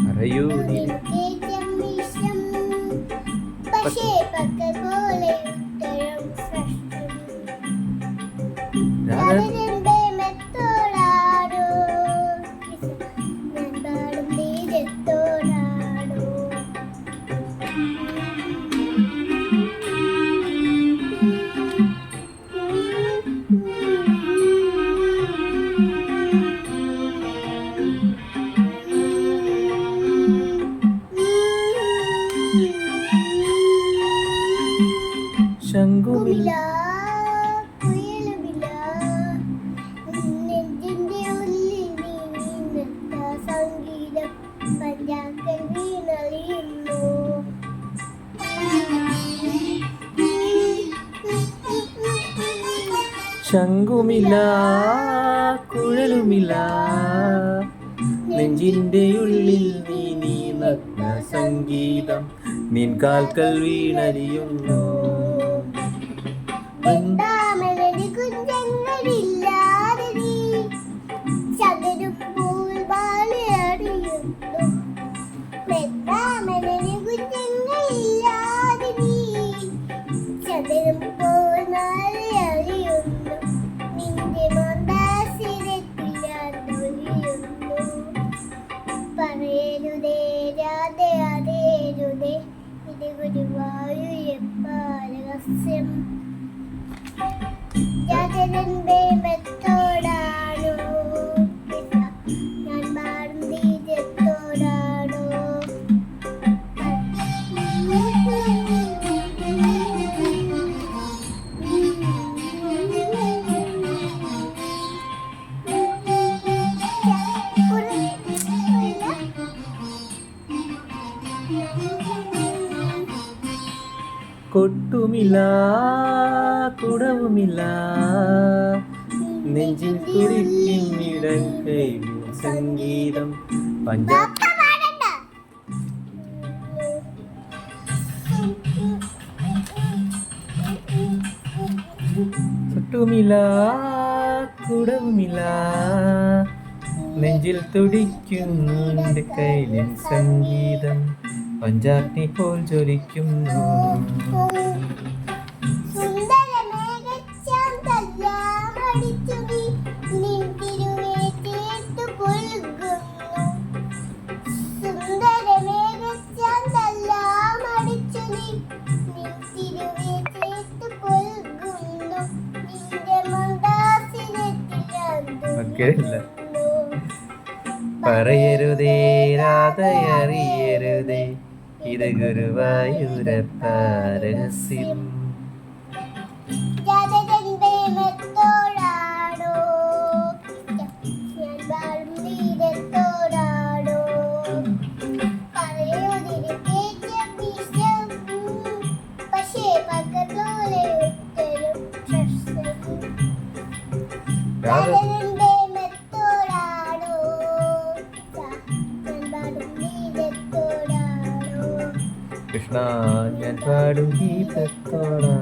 പറയൂ നീ ശംഖുമില്ല നെഞ്ചിന്റെ ഉള്ളിൽ നീ സംഗീതം പഞ്ചാക്കൽ വീണറിയുന്നു. ശംഖുമില്ല കുഴലുമില്ല നെഞ്ചിന്റെ ഉള്ളിൽ നീ നഗ്ന സംഗീതം നിൻ കാൽക്കൽ വീണരിയുന്നു. വെണ്ടാമലരി കുഞ്ഞങ്ങളില്ലാതെ നീ ചതുരുമ്പോൾ വാളറിയുന്നു. വെണ്ടാമലരി കുഞ്ഞങ്ങളില്ലാതെ നീ ചതുരുമ്പോൾ വാളറിയുന്നു. നിന്റെ മന്ദാസിരത്തിലൊലിയുന്നു. പറയരുതേ രാധേ അറിയരുതേ ഇത് ഗുരുവായൂരപ്പ രഹസ്യം. രാജനന്റെ മെത്തോടാണോ ഞാൻ പാടും ദീജത്തോടാണോ? കൊട്ടുമില്ല കുടവുമില്ല നെഞ്ചിൽ തുടിക്കും ഇടം കൈയിൽ സംഗീതം പഞ്ചാബ് കൊട്ടുമില്ല കുടവുമില്ല നെഞ്ചിൽ തുടിക്കുന്നുണ്ട് കൈലിൻ സംഗീതം പഞ്ചാഗ്നി പോൽ ജ്വലിക്കുന്നു. പറയരുതേ രാധയറിയരുതേ ഇത് ഗുരുവായൂരപ്പ രഹസ്യം. കൃഷ്ണ ഞാൻ പാടും ഗീതത്തോടാ.